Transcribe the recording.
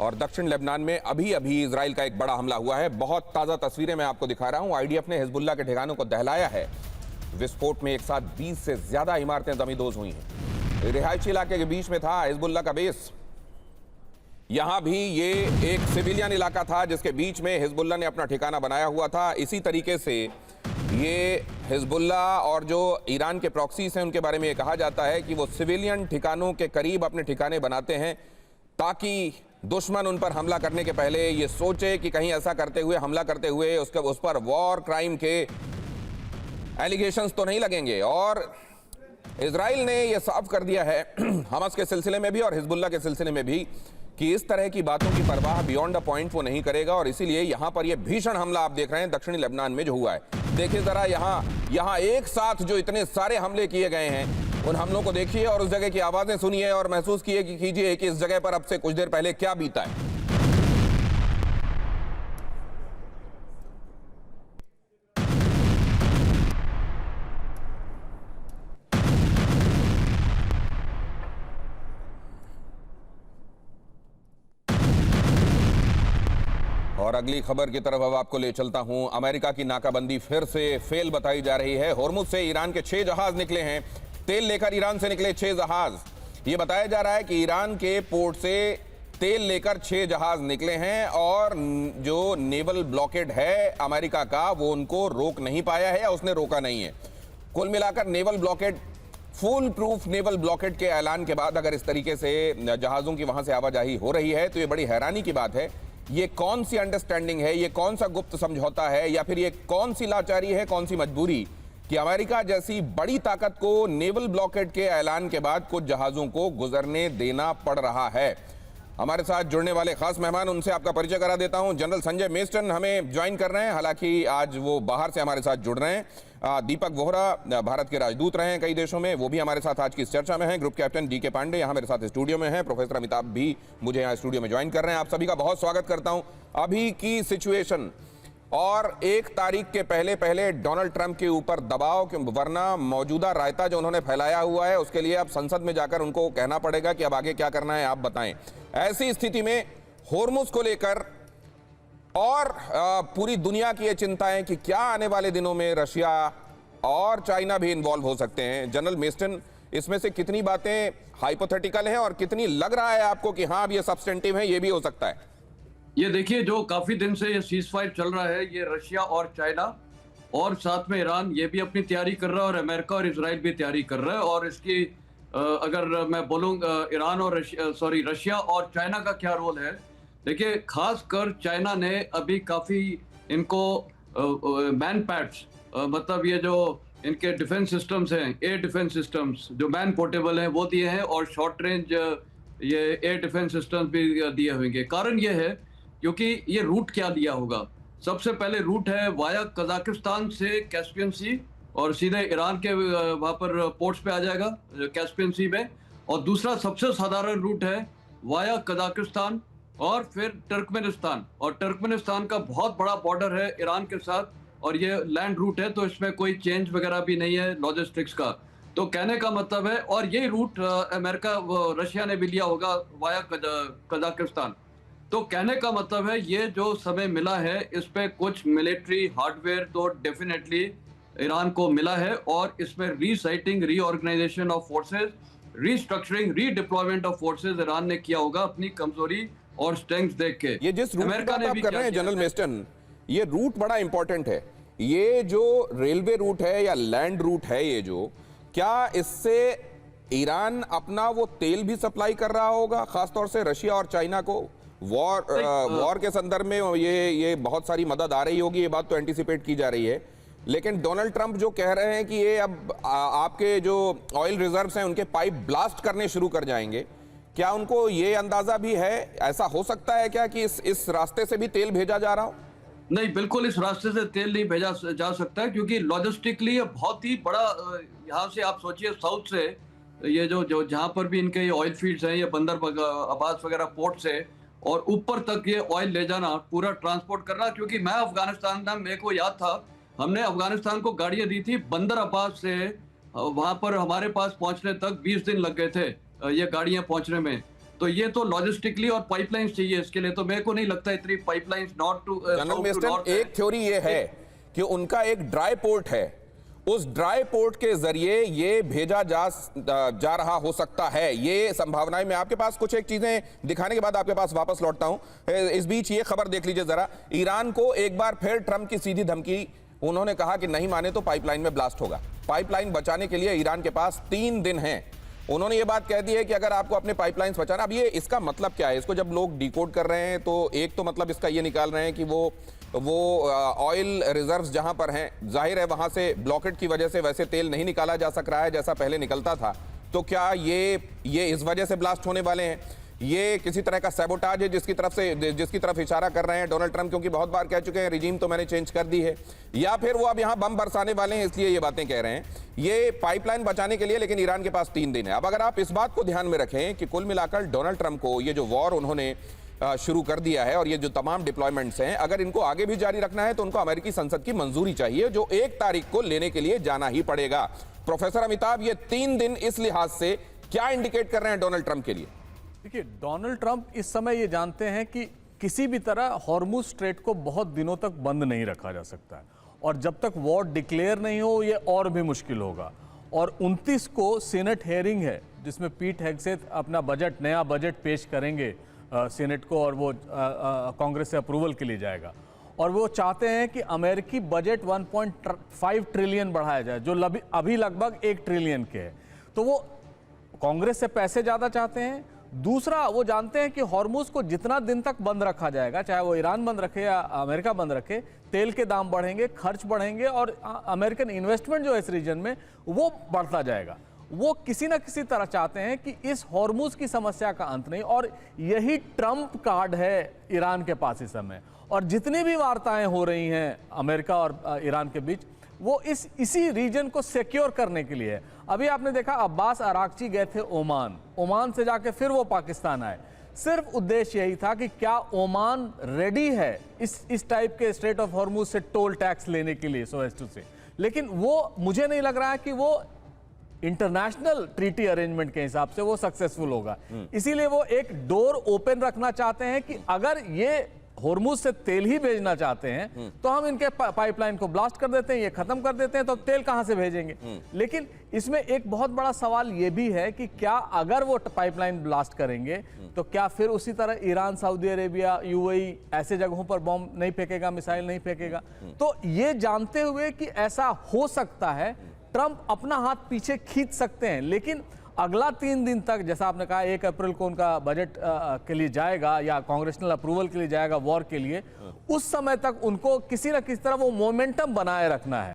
और दक्षिण लेबनान में अभी अभी इजराइल का एक बड़ा हमला हुआ है। बहुत ताज़ा तस्वीरें मैं आपको दिखा रहा हूं। आईडीएफ ने हिजबुल्लाह के ठिकानों को दहलाया है। विस्फोट में एक साथ 20 से ज्यादा इमारतें जमींदोज हुई हैं। रिहायशी इलाके के बीच में था हिजबुल्लाह का बेस। यहां भी ये एक सिविलियन इलाका था जिसके बीच में हिजबुल्लाह ने अपना ठिकाना बनाया हुआ था। इसी तरीके से ये हिजबुल्लाह और जो ईरान के प्रॉक्सीज हैं उनके बारे में ये कहा जाता है कि वो सिविलियन ठिकानों के करीब अपने ठिकाने बनाते हैं ताकि दुश्मन उन पर हमला करने के पहले ये सोचे कि कहीं ऐसा करते हुए हमला करते हुए उस पर वॉर क्राइम के एलिगेशंस तो नहीं लगेंगे। और इजराइल ने यह साफ कर दिया है हमास के सिलसिले में भी और हिजबुल्लाह के सिलसिले में भी कि इस तरह की बातों की परवाह बियॉन्ड द पॉइंट वो नहीं करेगा। और इसीलिए यहां पर यह भीषण हमला आप देख रहे हैं दक्षिणी लेबनान में जो हुआ है। देखिए जरा यहां एक साथ जो इतने सारे हमले किए गए हैं उन हमलों को देखिए और उस जगह की आवाजें सुनिए और महसूस कीजिए कि इस जगह पर अब से कुछ देर पहले क्या बीता है। और अगली खबर की तरफ अब आपको ले चलता हूं। अमेरिका की नाकाबंदी फिर से फेल बताई जा रही है। होर्मुज से ईरान के 6 जहाज निकले हैं। तेल लेकर ईरान से निकले 6 जहाज। ये बताया जा रहा है कि ईरान के पोर्ट से तेल लेकर 6 जहाज निकले हैं और जो नेवल ब्लॉकेड है अमेरिका का वो उनको रोक नहीं पाया है या उसने रोका नहीं है। कुल मिलाकर naval blockade, full proof naval blockade के ऐलान के बाद अगर इस तरीके से जहाजों की वहां से आवाजाही हो रही है तो ये बड़ी हैरानी की बात है। ये कौन सी अंडरस्टैंडिंग है, ये कौन सा गुप्त समझौता है या फिर ये कौन सी लाचारी है, कौन सी मजबूरी कि अमेरिका जैसी बड़ी ताकत को नेवल ब्लॉकेड के ऐलान के बाद कुछ जहाजों को गुजरने देना पड़ रहा है। हमारे साथ जुड़ने वाले खास मेहमान, उनसे आपका परिचय करा देता हूं। जनरल संजय मेस्टन हमें ज्वाइन कर रहे हैं, हालांकि आज वो बाहर से हमारे साथ जुड़ रहे हैं। दीपक वोहरा भारत के राजदूत रहे हैं कई देशों में, वो भी हमारे साथ आज की इस चर्चा में हैं। ग्रुप कैप्टन डीके पांडे यहाँ मेरे साथ स्टूडियो में हैं। प्रोफेसर अमिताभ भी मुझे यहाँ स्टूडियो में ज्वाइन कर रहे हैं। आप सभी का बहुत स्वागत करता हूँ। अभी की सिचुएशन और 1 तारीख के पहले डोनाल्ड ट्रंप के ऊपर दबाव, वरना मौजूदा रायता जो उन्होंने फैलाया हुआ है उसके लिए अब संसद में जाकर उनको कहना पड़ेगा कि अब आगे क्या करना है, आप बताएं। ऐसी स्थिति में होर्मुज को लेकर और पूरी दुनिया की ये चिंता है कि क्या आने वाले दिनों में रशिया और चाइना भी इन्वॉल्व हो सकते हैं। जनरल मेस्टन, इसमें से कितनी बातें हाइपोथेटिकल हैं और कितनी लग रहा है आपको कि हाँ अब ये सब्सटेंटिव है, ये भी हो सकता है? ये देखिए, जो काफी दिन से ये सीज फायर चल रहा है, ये रशिया और चाइना और साथ में ईरान ये भी अपनी तैयारी कर रहा है और अमेरिका और इजराइल भी तैयारी कर रहा है। और इसकी अगर मैं बोलूँ ईरान और रशिया और चाइना का क्या रोल है, देखिए खासकर चाइना ने अभी काफी इनको मैन पैड्स, मतलब ये जो इनके डिफेंस सिस्टम्स हैं, एयर डिफेंस सिस्टम्स जो मैन पोर्टेबल हैं वो दिए हैं और शॉर्ट रेंज ये एयर डिफेंस सिस्टम्स भी दिए होंगे। कारण ये है क्योंकि ये रूट क्या दिया होगा। सबसे पहले रूट है वाया कजाकिस्तान से कैस्पियन सी और सीधे ईरान के वहां पर पोर्ट्स पे आ जाएगा कैस्पियन सी में। और दूसरा सबसे साधारण रूट है वाया कजाकिस्तान और फिर तुर्कमेनिस्तान। और तुर्कमेनिस्तान का बहुत बड़ा बॉर्डर है ईरान के साथ और ये लैंड रूट है, तो इसमें कोई चेंज वगैरह भी नहीं है लॉजिस्टिक्स का। तो कहने का मतलब है, और ये रूट अमेरिका रशिया ने भी लिया होगा वाया कजाकिस्तान। तो कहने का मतलब है ये जो समय मिला है इस पे कुछ मिलिट्री हार्डवेयर तो डेफिनेटली ईरान को मिला है और इसमें resiting, reorganisation of forces, restructuring, redeployment of forces Iran ने किया होगा अपनी कमजोरी और स्ट्रेंथ देख के। ये जिस रूट की बात आप कर रहे हैं जनरल मेस्टन, ये रूट बड़ा इंपॉर्टेंट है। ये जो रेलवे रूट है या लैंड रूट है, ये जो, क्या इससे ईरान अपना वो तेल भी सप्लाई कर रहा होगा, खासतौर से रशिया और चाइना को? वॉर के संदर्भ में ये बहुत सारी मदद आ रही होगी, ये बात तो एंटिसिपेट की जा रही है। लेकिन डोनाल्ड ट्रंप जो कह रहे हैं कि ये अब आपके जो ऑयल रिजर्व्स हैं उनके पाइप ब्लास्ट करने शुरू कर जाएंगे, क्या उनको ये अंदाजा भी है, ऐसा हो सकता है क्या कि इस रास्ते से भी तेल भेजा जा रहा हो? नहीं, बिल्कुल इस रास्ते से तेल नहीं भेजा जा सकता है क्योंकि लॉजिस्टिकली ये बहुत ही बड़ा, यहाँ से आप सोचिए साउथ से ये जो जहाँ पर भी इनके ऑयल फील्ड्स हैं, ये बंदर अब्बास वगैरह पोर्ट से और ऊपर तक ये ऑयल ले जाना, पूरा ट्रांसपोर्ट करना। क्योंकि मैं अफगानिस्तान था, मेरे को याद था हमने अफगानिस्तान को गाड़ियां दी थी बंदर अब्बास से, वहां पर हमारे पास पहुंचने तक 20 दिन लग गए थे ये गाड़ियां पहुंचने में। तो ये तो लॉजिस्टिकली और पाइपलाइंस चाहिए इसके लिए, तो मेरे को नहीं लगता इतनी pipelines north to general mister, एक थ्योरी ये है कि उनका एक ड्राई पोर्ट है, उस ड्राई पोर्ट के जरिए ये भेजा जा रहा हो सकता है, ये संभावनाएं। मैं आपके पास कुछ एक चीजें दिखाने के बाद आपके पास वापस लौटता हूं। इस बीच ये खबर देख लीजिए जरा। ईरान को एक बार फिर ट्रंप की सीधी धमकी, उन्होंने कहा कि नहीं माने तो पाइपलाइन में ब्लास्ट होगा। पाइपलाइन बचाने के लिए ईरान के पास 3 दिन हैं। उन्होंने ये बात कह दी है कि अगर आपको अपने पाइपलाइंस बचाना, अब ये इसका मतलब क्या है, इसको जब लोग डिकोड कर रहे हैं तो एक तो मतलब इसका ये निकाल रहे हैं कि वो ऑयल रिजर्व्स जहां पर हैं, जाहिर है वहां से ब्लॉकेट की वजह से वैसे तेल नहीं निकाला जा सक रहा है जैसा पहले निकलता था, तो क्या ये इस वजह से ब्लास्ट होने वाले हैं? ये किसी तरह का सैबोटाज है जिसकी तरफ इशारा कर रहे हैं डोनाल्ड ट्रंप, क्योंकि बहुत बार कह चुके हैं रिजीम तो मैंने चेंज कर दी है, या फिर वो अब यहां बम बरसाने वाले हैं इसलिए ये बातें कह रहे हैं? ये पाइपलाइन बचाने के लिए, लेकिन ईरान के पास 3 दिन है। अब अगर आप इस बात को ध्यान में रखें कि कुल मिलाकर डोनाल्ड ट्रंप को ये जो वॉर उन्होंने शुरू कर दिया है और ये जो तमाम डिप्लॉयमेंट्स हैं, अगर इनको आगे भी जारी रखना है तो उनको अमेरिकी संसद की मंजूरी चाहिए, जो 1 तारीख को लेने के लिए जाना ही पड़ेगा। प्रोफेसर अमिताभ, ये 3 दिन इस लिहाज से क्या इंडिकेट कर रहे हैं डोनाल्ड ट्रंप के लिए? देखिए, डोनाल्ड ट्रंप इस समय ये जानते हैं कि किसी भी तरह हॉर्मुज स्ट्रेट को बहुत दिनों तक बंद नहीं रखा जा सकता है, और जब तक वॉर डिक्लेयर नहीं हो ये और भी मुश्किल होगा। और 29 को सीनेट हेयरिंग है जिसमें पीट हेगसेथ अपना नया बजट पेश करेंगे सीनेट को, और वो कांग्रेस से अप्रूवल के लिए जाएगा। और वो चाहते हैं कि अमेरिकी बजट 1.5 ट्रिलियन बढ़ाया जाए, जो अभी लगभग 1 ट्रिलियन के है। तो वो कांग्रेस से पैसे ज़्यादा चाहते हैं। दूसरा, वो जानते हैं कि हॉर्मुज को जितना दिन तक बंद रखा जाएगा, चाहे वो ईरान बंद रखे या अमेरिका बंद रखे, तेल के दाम बढ़ेंगे, खर्च बढ़ेंगे और अमेरिकन इन्वेस्टमेंट जो है इस रीजन में वो बढ़ता जाएगा। वो किसी ना किसी तरह चाहते हैं कि इस हॉर्मुज की समस्या का अंत नहीं, और यही ट्रंप कार्ड है ईरान के पास इस समय। और जितनी भी वार्ताएं हो रही हैं अमेरिका और ईरान के बीच, वो इसी रीजन को सिक्योर करने के लिए है। अभी आपने देखा अब्बास अरागची गए थे ओमान से जाके फिर वो पाकिस्तान आए। सिर्फ उद्देश्य यही था कि क्या ओमान रेडी है इस टाइप के स्ट्रेट ऑफ हॉर्मुज से टोल टैक्स लेने के लिए, सो एज टू से। लेकिन वो मुझे नहीं लग रहा है कि वो इंटरनेशनल ट्रीटी अरेंजमेंट के हिसाब से वो सक्सेसफुल होगा। इसीलिए वो एक डोर ओपन रखना चाहते हैं कि अगर ये हॉर्मुज से तेल ही भेजना चाहते हैं तो हम इनके पाइपलाइन को ब्लास्ट कर देते हैं, ये खत्म कर देते हैं, तो अब तेल कहां से भेजेंगे? लेकिन इसमें एक बहुत बड़ा सवाल ये भी है कि क्या अगर वो पाइपलाइन ब्लास्ट करेंगे तो क्या फिर उसी तरह ईरान, सऊदी अरेबिया, यूएई ऐसे जगहों पर बॉम्ब नहीं फेंकेगा, मिसाइल नहीं फेंकेगा? तो ये जानते हुए कि ऐसा हो सकता है, ट्रंप अपना हाथ पीछे खींच सकते हैं। लेकिन अगला 3 दिन तक, जैसा आपने कहा 1 अप्रैल को उनका बजट के लिए जाएगा या कांग्रेशनल अप्रूवल के लिए जाएगा वॉर के लिए, उस समय तक उनको किसी न किसी तरह वो मोमेंटम बनाए रखना है।